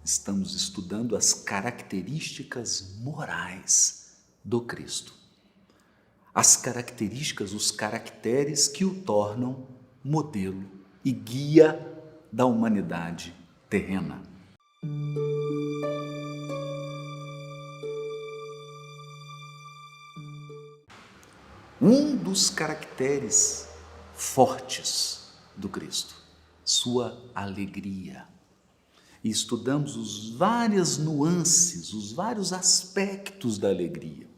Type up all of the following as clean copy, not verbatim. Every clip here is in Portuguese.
Estamos estudando as características morais do Cristo. As características, os caracteres que o tornam modelo e guia da humanidade terrena. Um dos caracteres fortes do Cristo, sua alegria. E estudamos as várias nuances, os vários aspectos da alegria.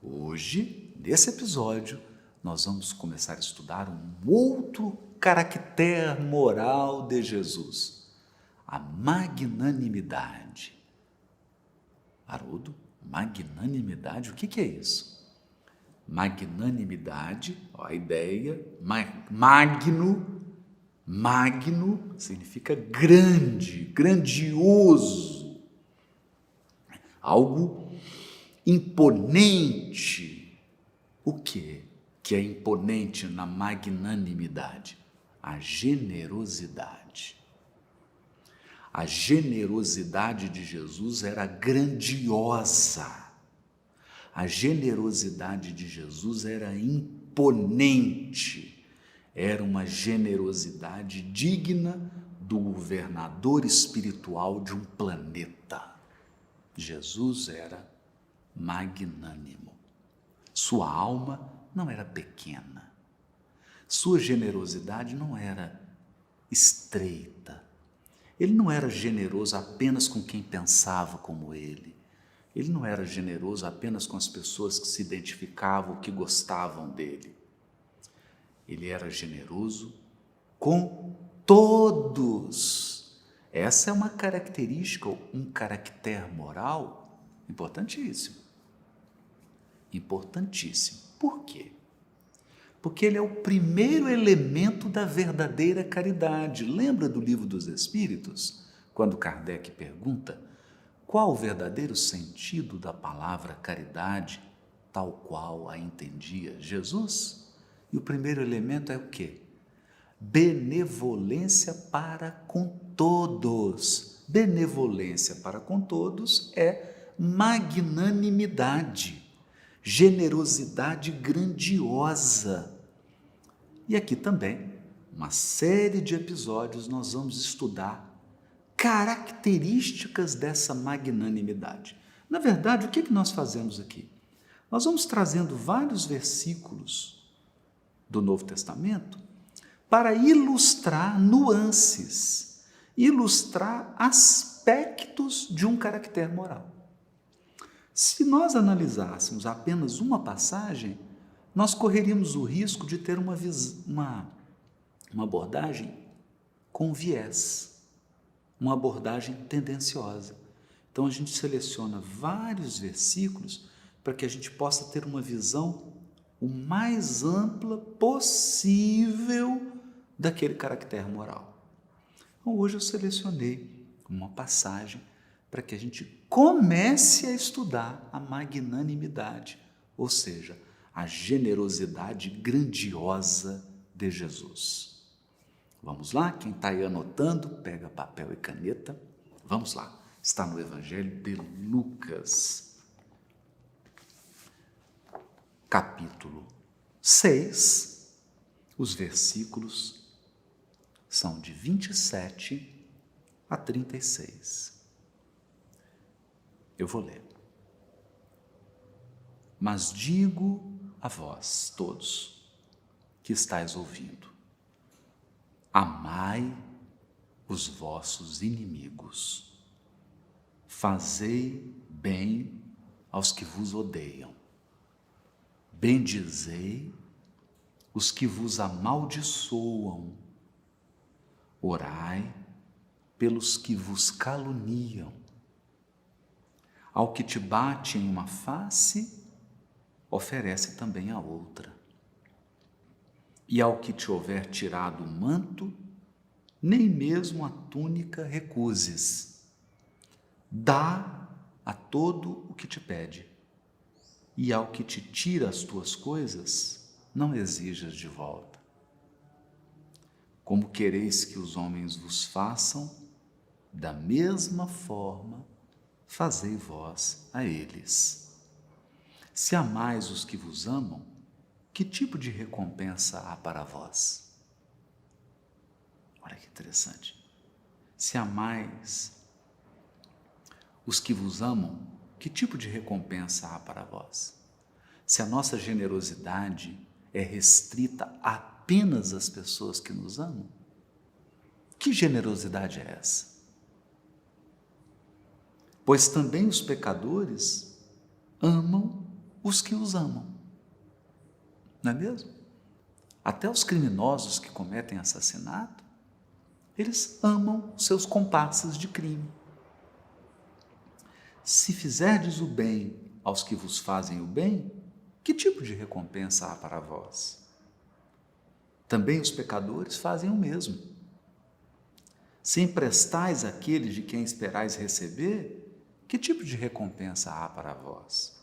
Hoje, nesse episódio, nós vamos começar a estudar um outro caractere moral de Jesus, a magnanimidade. Haroldo, magnanimidade, o que é isso? Magnanimidade, a ideia, magno significa grande, grandioso, algo imponente. O que é imponente na magnanimidade? A generosidade. A generosidade de Jesus era grandiosa. A generosidade de Jesus era imponente. Era uma generosidade digna do governador espiritual de um planeta. Jesus era magnânimo. Sua alma não era pequena. Sua generosidade não era estreita. Ele não era generoso apenas com quem pensava como ele. Ele não era generoso apenas com as pessoas que se identificavam, que gostavam dele. Ele era generoso com todos. Essa é uma característica, um caractere moral importantíssimo. Importantíssimo. Por quê? Porque ele é o primeiro elemento da verdadeira caridade. Lembra do Livro dos Espíritos? Quando Kardec pergunta qual o verdadeiro sentido da palavra caridade, tal qual a entendia Jesus? E o primeiro elemento é o quê? Benevolência para com todos. Benevolência para com todos é magnanimidade, generosidade grandiosa. E aqui também, uma série de episódios, nós vamos estudar características dessa magnanimidade. Na verdade, o que nós fazemos aqui? Nós vamos trazendo vários versículos do Novo Testamento para ilustrar nuances, ilustrar aspectos de um caractere moral. Se nós analisássemos apenas uma passagem, nós correríamos o risco de ter uma abordagem com viés, uma abordagem tendenciosa. Então a gente seleciona vários versículos para que a gente possa ter uma visão o mais ampla possível daquele caractere moral. Então, hoje eu selecionei uma passagem para que a gente comece a estudar a magnanimidade, ou seja, a generosidade grandiosa de Jesus. Vamos lá? Quem está aí anotando, pega papel e caneta. Vamos lá. Está no Evangelho de Lucas, capítulo 6, os versículos são de 27 a 36. Eu vou ler. Mas digo a vós, todos, que estáis ouvindo, amai os vossos inimigos, fazei bem aos que vos odeiam, bendizei os que vos amaldiçoam, orai pelos que vos caluniam. Ao que te bate em uma face, oferece também a outra. E ao que te houver tirado o manto, nem mesmo a túnica recuses. Dá a todo o que te pede. E ao que te tira as tuas coisas, não exijas de volta. Como quereis que os homens vos façam, da mesma forma fazei vós a eles. Se amais os que vos amam, que tipo de recompensa há para vós? Olha que interessante. Se amais os que vos amam, que tipo de recompensa há para vós? Se a nossa generosidade é restrita apenas às pessoas que nos amam, que generosidade é essa? Pois também os pecadores amam os que os amam. Não é mesmo? Até os criminosos que cometem assassinato, eles amam seus comparsas de crime. Se fizerdes o bem aos que vos fazem o bem, que tipo de recompensa há para vós? Também os pecadores fazem o mesmo. Se emprestais àqueles de quem esperais receber, que tipo de recompensa há para vós?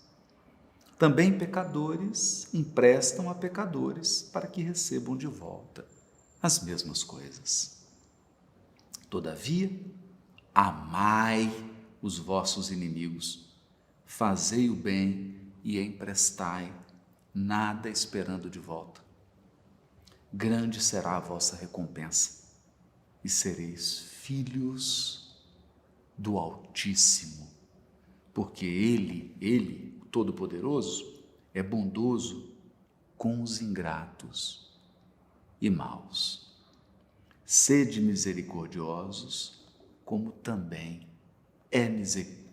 Também pecadores emprestam a pecadores para que recebam de volta as mesmas coisas. Todavia, amai os vossos inimigos, fazei o bem e emprestai, nada esperando de volta. Grande será a vossa recompensa, e sereis filhos do Altíssimo, porque Ele, o Todo-Poderoso, é bondoso com os ingratos e maus. Sede misericordiosos, como também é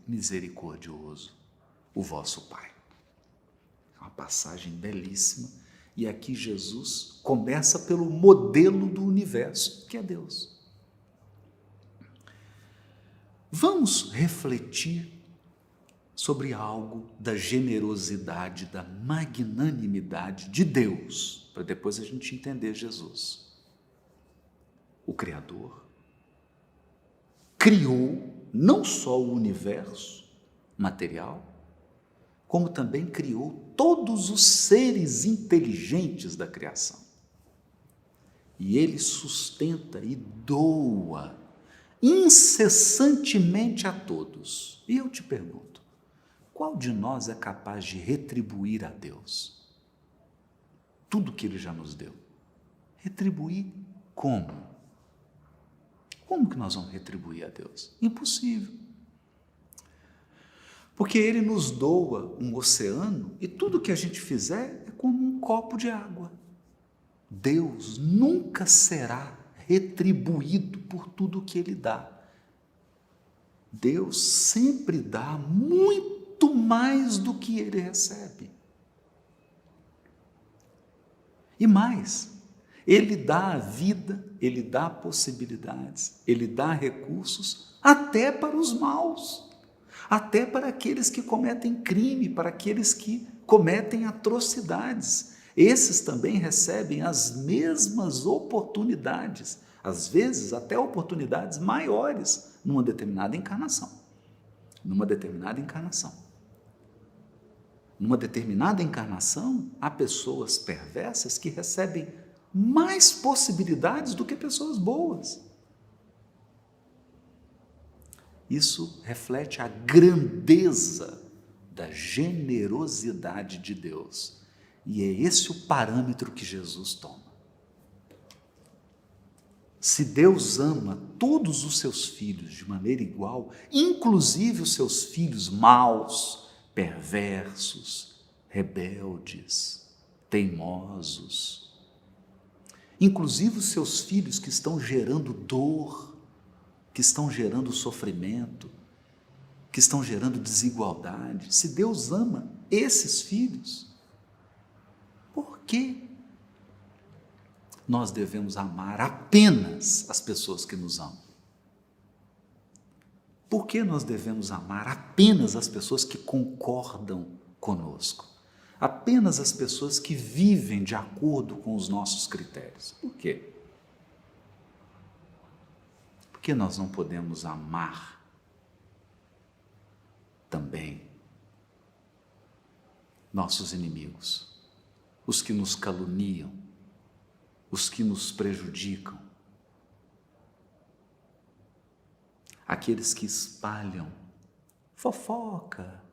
misericordioso o vosso Pai. É uma passagem belíssima, e aqui Jesus começa pelo modelo do universo, que é Deus. Vamos refletir sobre algo da generosidade, da magnanimidade de Deus, para depois a gente entender Jesus. O Criador criou não só o universo material, como também criou todos os seres inteligentes da criação. E Ele sustenta e doa incessantemente a todos. E eu te pergunto, qual de nós é capaz de retribuir a Deus tudo que Ele já nos deu? Retribuir como? Como que nós vamos retribuir a Deus? Impossível. Porque Ele nos doa um oceano e tudo que a gente fizer é como um copo de água. Deus nunca será retribuído por tudo que Ele dá. Deus sempre dá muito mais do que Ele recebe. E mais, Ele dá a vida, Ele dá possibilidades, Ele dá recursos até para os maus, até para aqueles que cometem crime, para aqueles que cometem atrocidades. Esses também recebem as mesmas oportunidades, às vezes até oportunidades maiores, numa determinada encarnação. Numa determinada encarnação. Numa determinada encarnação, há pessoas perversas que recebem mais possibilidades do que pessoas boas. Isso reflete a grandeza da generosidade de Deus. E é esse o parâmetro que Jesus toma. Se Deus ama todos os seus filhos de maneira igual, inclusive os seus filhos maus, perversos, rebeldes, teimosos, inclusive os seus filhos que estão gerando dor, que estão gerando sofrimento, que estão gerando desigualdade. Se Deus ama esses filhos, por que nós devemos amar apenas as pessoas que nos amam? Por que nós devemos amar apenas as pessoas que concordam conosco? Apenas as pessoas que vivem de acordo com os nossos critérios? Por quê? Por que nós não podemos amar também nossos inimigos, os que nos caluniam, os que nos prejudicam, aqueles que espalham fofoca,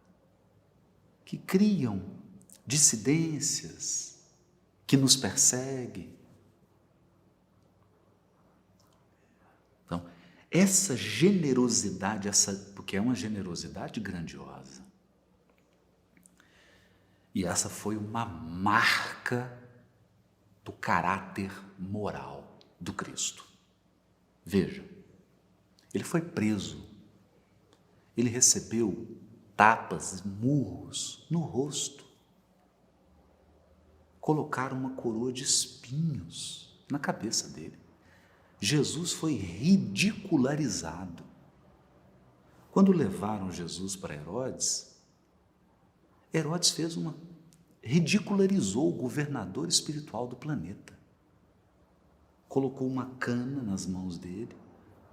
que criam dissidências, que nos perseguem. Então, essa generosidade, porque é uma generosidade grandiosa, e essa foi uma marca do caráter moral do Cristo. Veja, ele foi preso, ele recebeu tapas, murros no rosto, colocaram uma coroa de espinhos na cabeça dele. Jesus foi ridicularizado. Quando levaram Jesus para Herodes, Herodes ridicularizou o governador espiritual do planeta. Colocou uma cana nas mãos dele,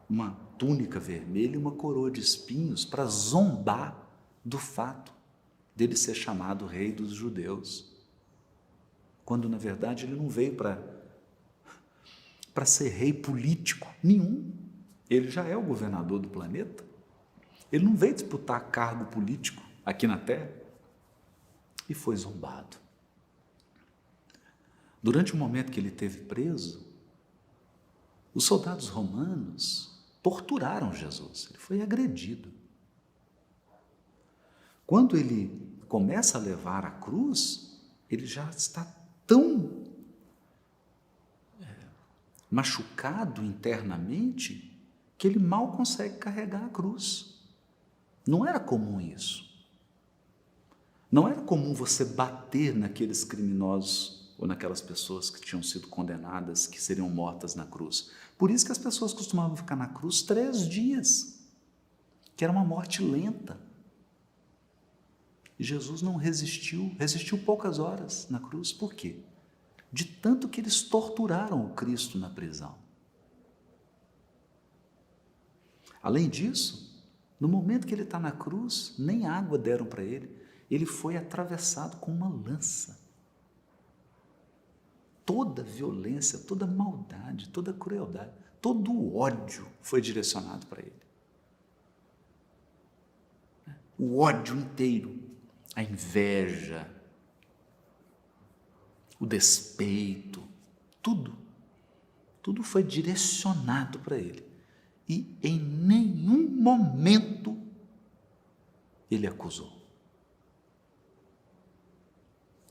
uma túnica vermelha e uma coroa de espinhos para zombar do fato dele ser chamado rei dos judeus. Quando, na verdade, ele não veio para ser rei político nenhum. Ele já é o governador do planeta. Ele não veio disputar cargo político aqui na Terra. E foi zombado. Durante o momento que ele esteve preso, os soldados romanos torturaram Jesus. Ele foi agredido. Quando ele começa a levar a cruz, ele já está tão machucado internamente que ele mal consegue carregar a cruz. Não era comum isso. Não era comum você bater naqueles criminosos ou naquelas pessoas que tinham sido condenadas, que seriam mortas na cruz. Por isso que as pessoas costumavam ficar na cruz 3 dias, que era uma morte lenta. E Jesus não resistiu poucas horas na cruz. Por quê? De tanto que eles torturaram o Cristo na prisão. Além disso, no momento que ele está na cruz, nem água deram para ele. Ele foi atravessado com uma lança. Toda violência, toda maldade, toda crueldade, todo o ódio foi direcionado para ele. O ódio inteiro, a inveja, o despeito, tudo foi direcionado para ele. E em nenhum momento ele acusou.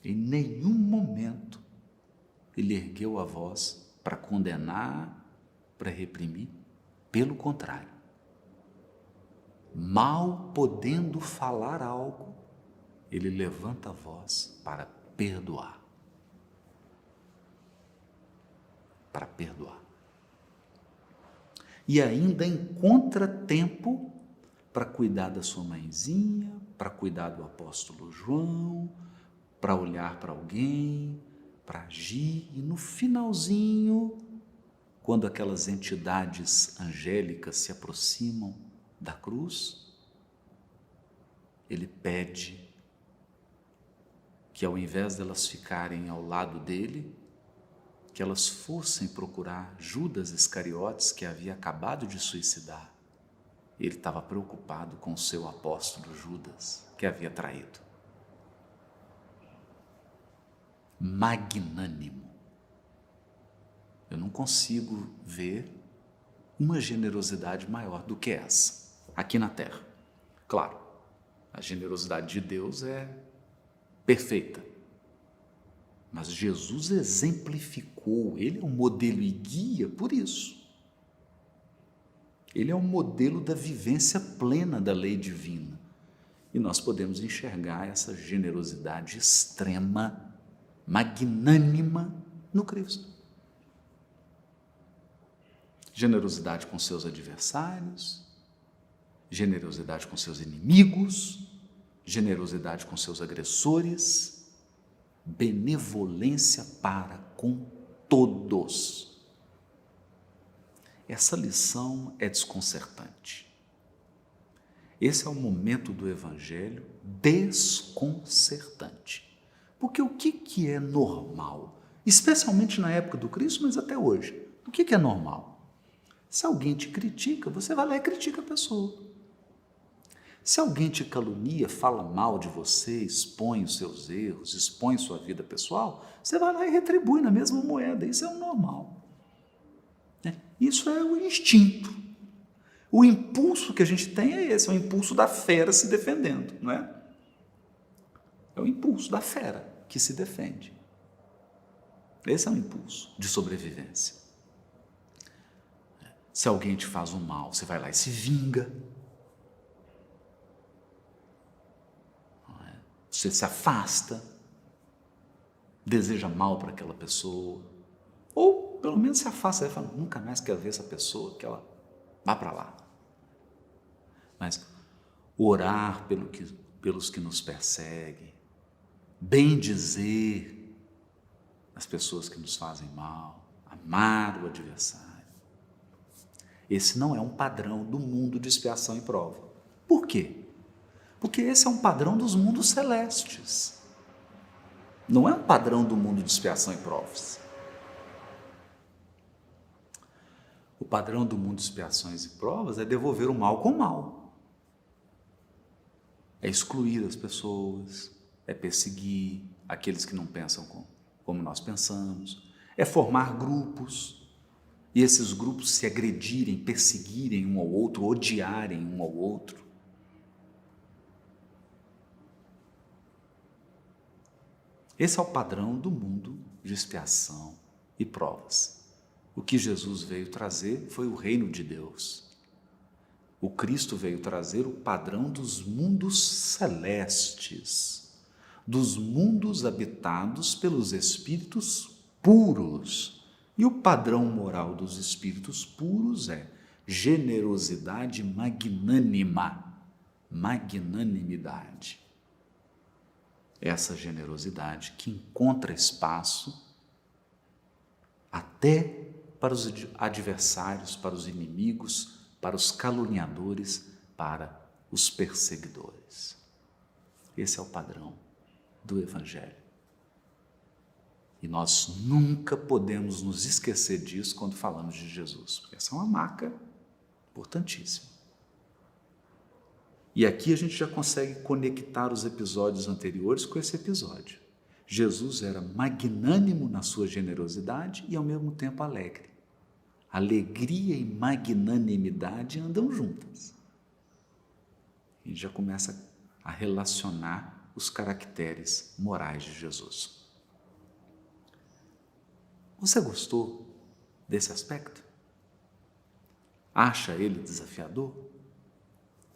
Em nenhum momento ele ergueu a voz para condenar, para reprimir. Pelo contrário, mal podendo falar algo, ele levanta a voz para perdoar. Para perdoar. E ainda encontra tempo para cuidar da sua mãezinha, para cuidar do apóstolo João, para olhar para alguém, para agir, e no finalzinho, quando aquelas entidades angélicas se aproximam da cruz, ele pede que, ao invés delas ficarem ao lado dele, que elas fossem procurar Judas Iscariotes, que havia acabado de suicidar. Ele estava preocupado com o seu apóstolo Judas, que havia traído. Magnânimo. Eu não consigo ver uma generosidade maior do que essa, aqui na Terra. Claro, a generosidade de Deus é perfeita, mas Jesus exemplificou, ele é um modelo e guia por isso. Ele é um modelo da vivência plena da lei divina. E nós podemos enxergar essa generosidade extrema, magnânima no Cristo. Generosidade com seus adversários, generosidade com seus inimigos, generosidade com seus agressores, benevolência para com todos. Essa lição é desconcertante. Esse é o momento do Evangelho desconcertante. Porque o que é normal? Especialmente na época do Cristo, mas até hoje. O que é normal? Se alguém te critica, você vai lá e critica a pessoa. Se alguém te calunia, fala mal de você, expõe os seus erros, expõe sua vida pessoal, você vai lá e retribui na mesma moeda. Isso é o normal. Isso é o instinto. O impulso que a gente tem é esse, é o impulso da fera se defendendo, não é? É o impulso da fera que se defende. Esse é o impulso de sobrevivência. Se alguém te faz um mal, você vai lá e se vinga. Você se afasta, deseja mal para aquela pessoa, ou pelo menos se afasta e fala, nunca mais quero ver essa pessoa, que ela vá para lá. Mas orar pelos que nos perseguem, bem dizer as pessoas que nos fazem mal, amar o adversário. Esse não é um padrão do mundo de expiação e prova. Por quê? Porque esse é um padrão dos mundos celestes. Não é um padrão do mundo de expiação e provas. O padrão do mundo de expiações e provas é devolver o mal com o mal. É excluir as pessoas, é perseguir aqueles que não pensam como nós pensamos, é formar grupos, e esses grupos se agredirem, perseguirem um ao outro, odiarem um ao outro. Esse é o padrão do mundo de expiação e provas. O que Jesus veio trazer foi o reino de Deus. O Cristo veio trazer o padrão dos mundos celestes, dos mundos habitados pelos espíritos puros. E o padrão moral dos espíritos puros é generosidade magnânima, magnanimidade. Essa generosidade que encontra espaço até para os adversários, para os inimigos, para os caluniadores, para os perseguidores. Esse é o padrão do Evangelho. E nós nunca podemos nos esquecer disso quando falamos de Jesus, porque essa é uma marca importantíssima. E aqui a gente já consegue conectar os episódios anteriores com esse episódio. Jesus era magnânimo na sua generosidade e ao mesmo tempo alegre. Alegria e magnanimidade andam juntas. A gente já começa a relacionar os caracteres morais de Jesus. Você gostou desse aspecto? Acha ele desafiador?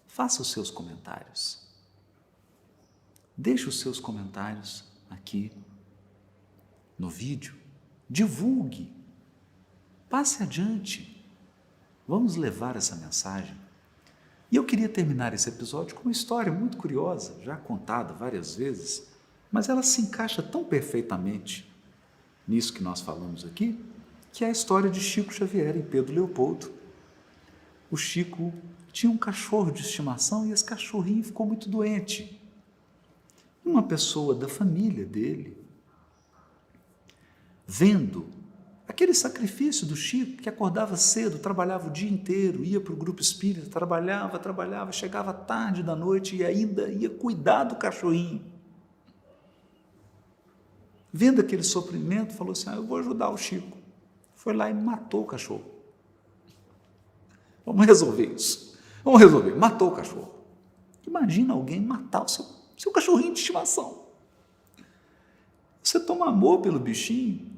Faça os seus comentários. Deixe os seus comentários aqui no vídeo. Divulgue. Passe adiante. Vamos levar essa mensagem. E eu queria terminar esse episódio com uma história muito curiosa, já contada várias vezes, mas ela se encaixa tão perfeitamente nisso que nós falamos aqui, que é a história de Chico Xavier e Pedro Leopoldo. O Chico tinha um cachorro de estimação e esse cachorrinho ficou muito doente. Uma pessoa da família dele, vendo aquele sacrifício do Chico, que acordava cedo, trabalhava o dia inteiro, ia para o grupo espírita, trabalhava, chegava tarde da noite e ainda ia cuidar do cachorrinho. Vendo aquele sofrimento, falou assim, eu vou ajudar o Chico. Foi lá e matou o cachorro. Vamos resolver isso. Matou o cachorro. Imagina alguém matar o seu cachorrinho de estimação. Você toma amor pelo bichinho,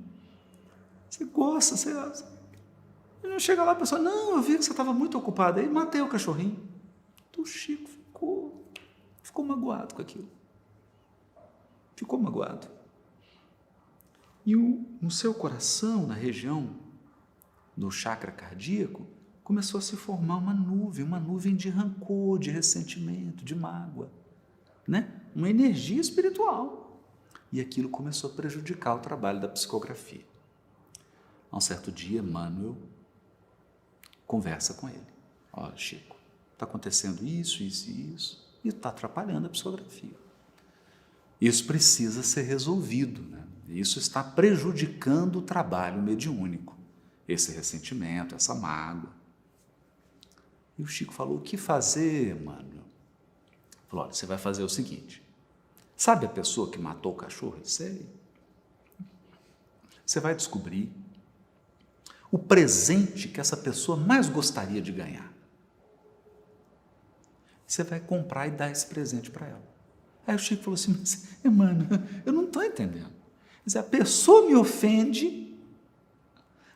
você gosta, você não chega lá e a pessoa, não, eu vi que você estava muito ocupado, aí matei o cachorrinho. Então o Chico ficou magoado com aquilo. Ficou magoado. E no seu coração, na região do chakra cardíaco, começou a se formar uma nuvem de rancor, de ressentimento, de mágoa, né? Uma energia espiritual. E aquilo começou a prejudicar o trabalho da psicografia. A um certo dia, Manuel conversa com ele. Olha, Chico, está acontecendo isso, e está atrapalhando a psicografia. Isso precisa ser resolvido, né? Isso está prejudicando o trabalho mediúnico. Esse ressentimento, essa mágoa. E o Chico falou, o que fazer, mano? Falou, olha, você vai fazer o seguinte, sabe a pessoa que matou o cachorro? Eu sei. Você vai descobrir o presente que essa pessoa mais gostaria de ganhar. Você vai comprar e dar esse presente para ela. Aí o Chico falou assim, mas, mano, eu não estou entendendo. Quer dizer, a pessoa me ofende,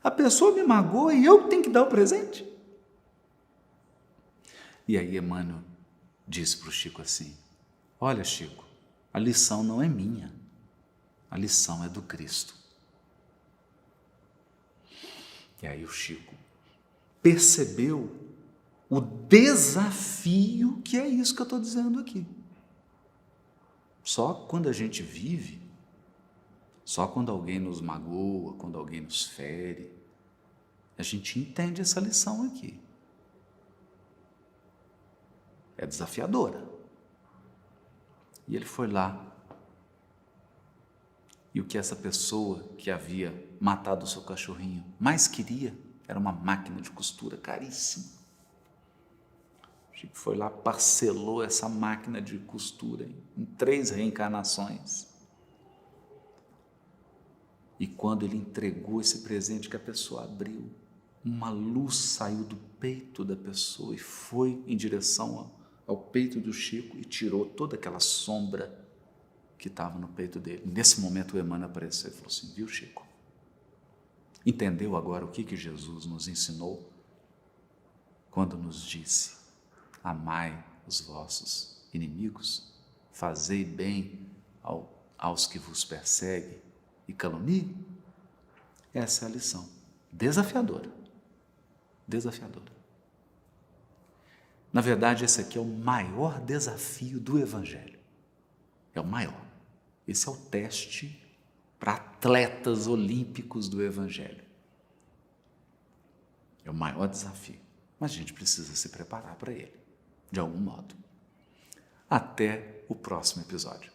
a pessoa me magoa e eu tenho que dar o presente? E aí Emmanuel disse para o Chico assim, olha, Chico, a lição não é minha, a lição é do Cristo. E aí o Chico percebeu o desafio que é isso que eu estou dizendo aqui. Só quando a gente vive, só quando alguém nos magoa, quando alguém nos fere, a gente entende essa lição aqui. É desafiadora. E ele foi lá, e o que essa pessoa que havia matado o seu cachorrinho mais queria era uma máquina de costura caríssima. O Chico foi lá, parcelou essa máquina de costura em 3 reencarnações. E quando ele entregou esse presente que a pessoa abriu, uma luz saiu do peito da pessoa e foi em direção ao peito do Chico e tirou toda aquela sombra que estava no peito dele. Nesse momento o Emmanuel apareceu e falou assim, viu, Chico? Entendeu agora o que Jesus nos ensinou quando nos disse, amai os vossos inimigos, fazei bem aos que vos perseguem e caluniam? Essa é a lição. Desafiadora. Desafiadora. Na verdade, esse aqui é o maior desafio do Evangelho. É o maior. Esse é o teste para atletas olímpicos do Evangelho. É o maior desafio. Mas a gente precisa se preparar para ele, de algum modo. Até o próximo episódio.